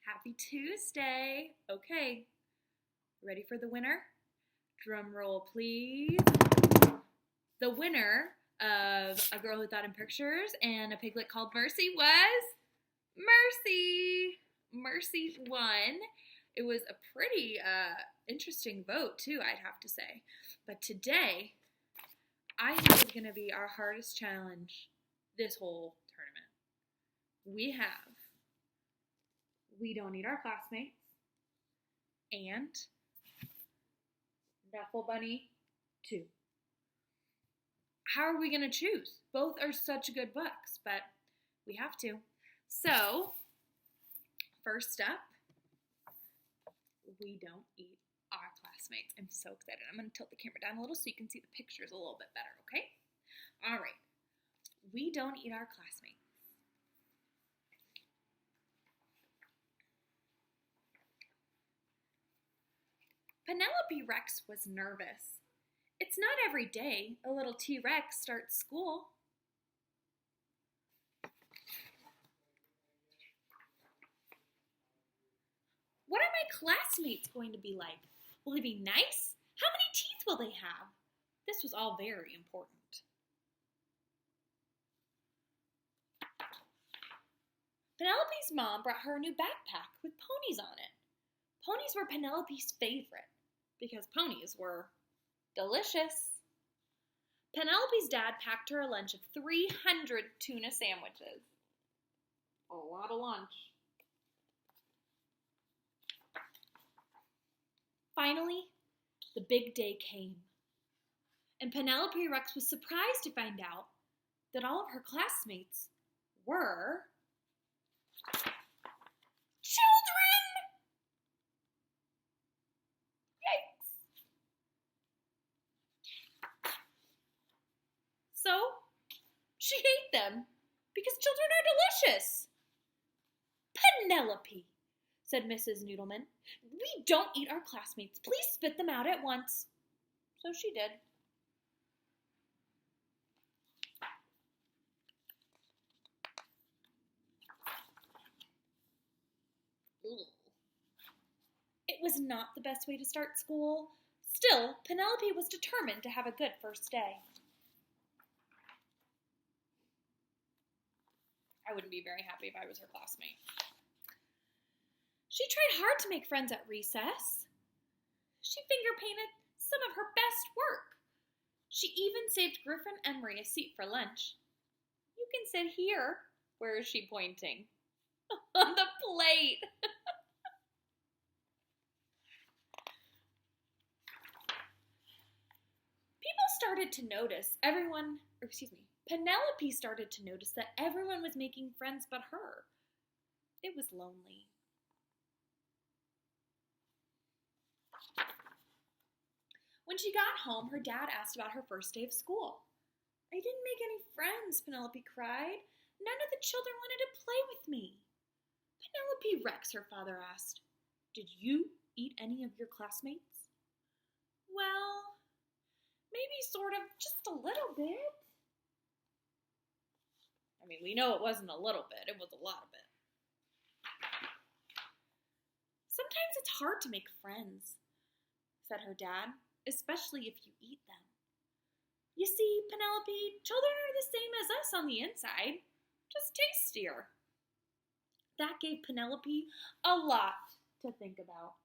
Happy Tuesday. Okay, ready for the winner? Drum roll, please. The winner of A Girl Who Thought in Pictures and A Piglet Called Mercy was Mercy. Mercy won. It was a pretty interesting vote, too, I'd have to say. But today, I think is going to be our hardest challenge this whole tournament. We Don't Eat Our Classmates, and Duffel Bunny 2. How are we going to choose? Both are such good books, but we have to. So, first up, We Don't Eat Our Classmates. I'm so excited. I'm going to tilt the camera down a little so you can see the pictures a little bit better, okay? All right. We Don't Eat Our Classmates. Penelope Rex was nervous. It's not every day a little T-Rex starts school. What are my classmates going to be like? Will they be nice? How many teeth will they have? This was all very important. Penelope's mom brought her a new backpack with ponies on it. Ponies were Penelope's favorite because ponies were delicious. Penelope's dad packed her a lunch of 300 tuna sandwiches. A lot of lunch. Finally, the big day came. And Penelope Rex was surprised to find out that all of her classmates were children! Yikes! So, she ate them because children are delicious. Penelope, said Mrs. Noodleman, we don't eat our classmates. Please spit them out at once. So she did. It was not the best way to start school. Still, Penelope was determined to have a good first day. I wouldn't be very happy if I was her classmate. She tried hard to make friends at recess. She finger painted some of her best work. She even saved Griffin Emery a seat for lunch. You can sit here. Where is she pointing? On the plate. Penelope started to notice that everyone was making friends but her. It was lonely. When she got home, her dad asked about her first day of school. I didn't make any friends, Penelope cried. None of the children wanted to play with me. Penelope Rex, her father asked. Did you eat any of your classmates? Well, maybe sort of, just a little bit. I mean, we know it wasn't a little bit, it was a lot of it. Sometimes it's hard to make friends, said her dad, especially if you eat them. You see, Penelope, children are the same as us on the inside, just tastier. That gave Penelope a lot to think about.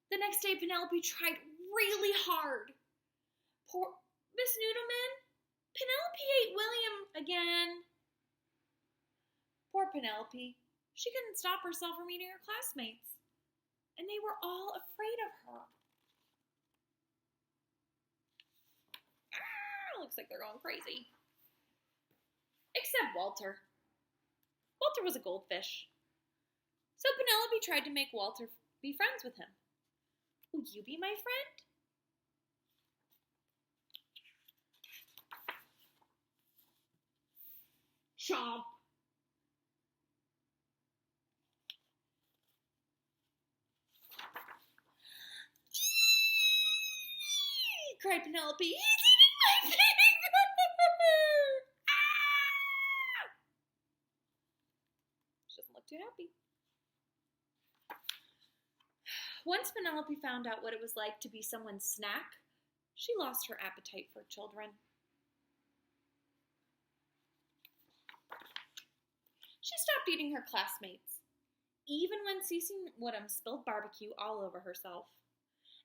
The next day, Penelope tried really hard. Poor Miss Noodleman, Penelope ate William again. Poor Penelope. She couldn't stop herself from eating her classmates, and they were all afraid of her. Looks like they're going crazy. Except Walter. Walter was a goldfish. So Penelope tried to make Walter be friends with him. Will you be my friend? Chomp. Cried Penelope. He's eating my finger! too happy. Once Penelope found out what it was like to be someone's snack, she lost her appetite for children. She stopped eating her classmates, even when Cece Woodham spilled barbecue all over herself.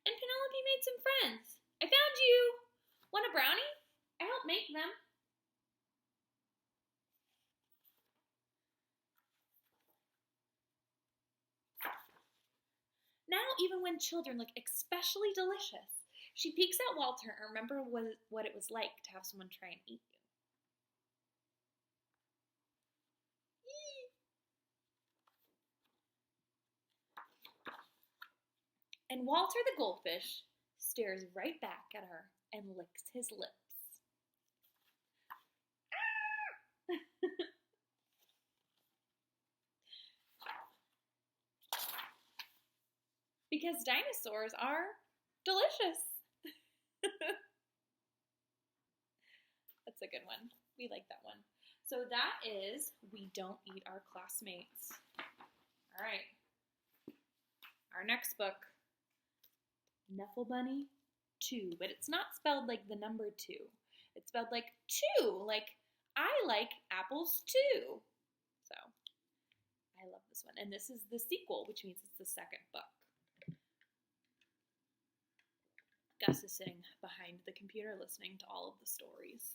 And Penelope made some friends. I found you! Want a brownie? I helped make them. Now, even when children look especially delicious, she peeks at Walter and remembers what it was like to have someone try and eat you. And Walter the goldfish stares right back at her and licks his lips. Because dinosaurs are delicious. That's a good one. We like that one. So that is We Don't Eat Our Classmates. All right. Our next book, Bunny 2, but it's not spelled like the number 2. It's spelled like 2, like I like apples too. So I love this one. And this is the sequel, which means it's the second book. Gus is sitting behind the computer listening to all of the stories.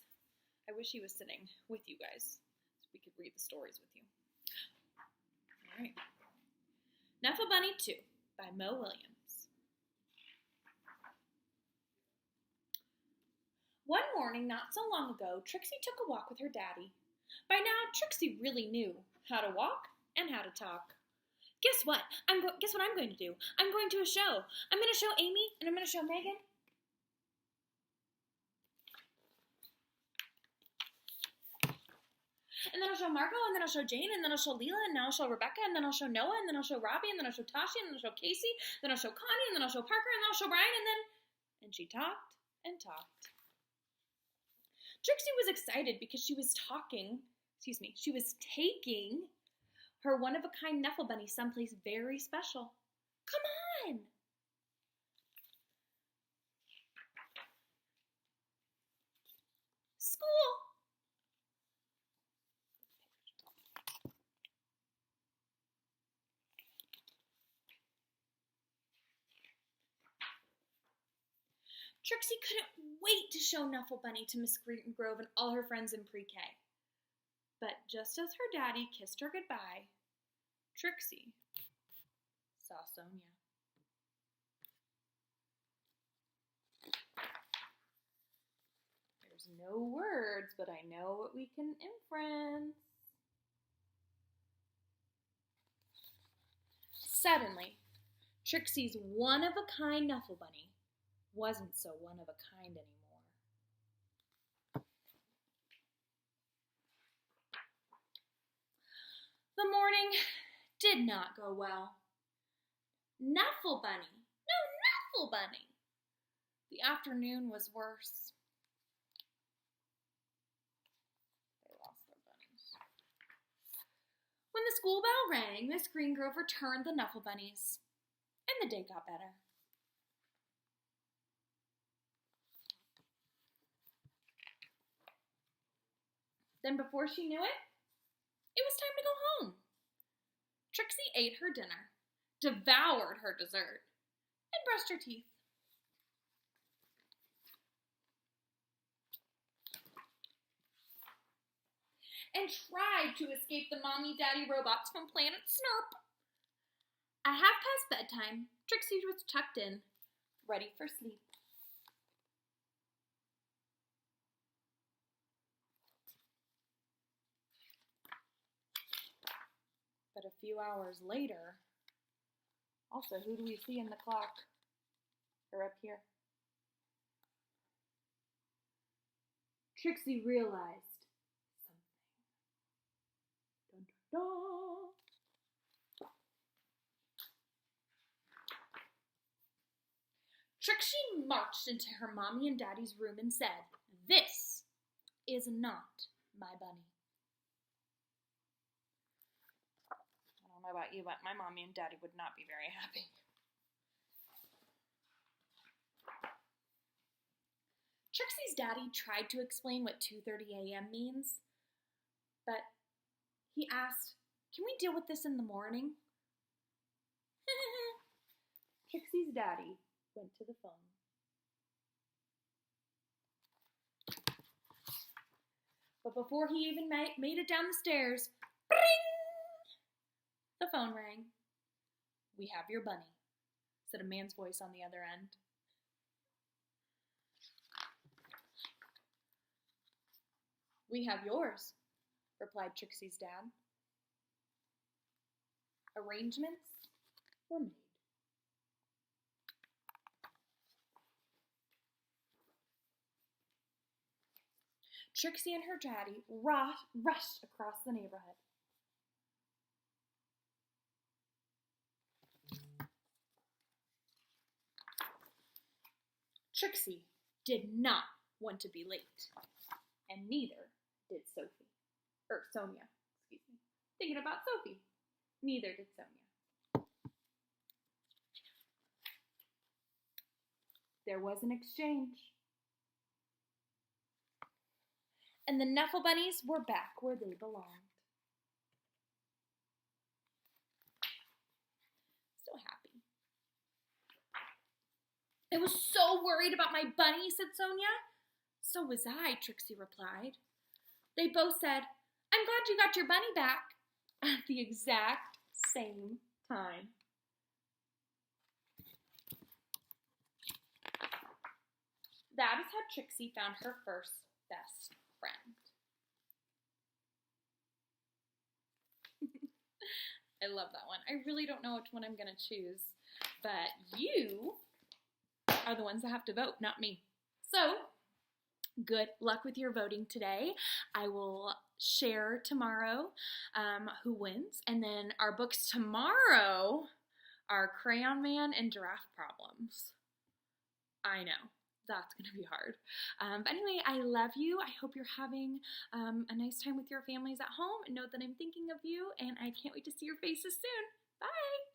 I wish he was sitting with you guys so we could read the stories with you. All right. Bunny 2 by Mo Williams. One morning not so long ago, Trixie took a walk with her daddy. By now, Trixie really knew how to walk and how to talk. Guess what? Guess what I'm going to do? I'm going to a show. I'm going to show Amy and I'm going to show Megan. And then I'll show Margot, and then I'll show Jane, and then I'll show Leela, and then I'll show Rebecca, and then I'll show Noah, and then I'll show Robbie, and then I'll show Tashi, and then I'll show Casey, then I'll show Connie, and then I'll show Parker, and then I'll show Brian, and then... And she talked and talked. Trixie was excited because she was taking her one-of-a-kind Nuffle Bunny someplace very special. Come on! School! Trixie couldn't wait to show Nuffle Bunny to Miss Grove and all her friends in pre-K. But just as her daddy kissed her goodbye, Trixie saw Sonia. There's no words, but I know what we can inference. Suddenly, Trixie's one-of-a-kind Nuffle Bunny wasn't so one-of-a-kind anymore. The morning did not go well. Nuffle Bunny! No, Nuffle Bunny! The afternoon was worse. They lost their bunnies. When the school bell rang, Miss Greengrove returned the Nuffle Bunnies, and the day got better. Then before she knew it was time to go home. Trixie ate her dinner, devoured her dessert, and brushed her teeth. And tried to escape the mommy-daddy robots from Planet Snurp. At 1:30 bedtime, Trixie was tucked in, ready for sleep. But a few hours later, also, who do we see in the clock? They're up here. Trixie realized something. Dun, dun, dun. Trixie marched into her mommy and daddy's room and said, "This is not my bunny." know about you, but my mommy and daddy would not be very happy. Trixie's daddy tried to explain what 2:30 a.m. means, but he asked, "Can we deal with this in the morning?" Trixie's daddy went to the phone. But before he even made it down the stairs, bring! The phone rang. "We have your bunny," said a man's voice on the other end. "We have yours," replied Trixie's dad. Arrangements were made. Trixie and her daddy rushed across the neighborhood. Trixie did not want to be late, and neither did Sonia. Excuse me. Thinking about Sophie. Neither did Sonia. There was an exchange. And the Nuffle Bunnies were back where they belonged. So happy. "I was so worried about my bunny," said Sonia. "So was I," Trixie replied. They both said, "I'm glad you got your bunny back," at the exact same time. That is how Trixie found her first best friend. I love that one. I really don't know which one I'm going to choose, but you are the ones that have to vote, not me. So, good luck with your voting today. I will share tomorrow who wins, and then our books tomorrow are Crayon Man and Giraffe Problems. I know. That's going to be hard. But anyway, I love you. I hope you're having a nice time with your families at home, and know that I'm thinking of you, and I can't wait to see your faces soon. Bye!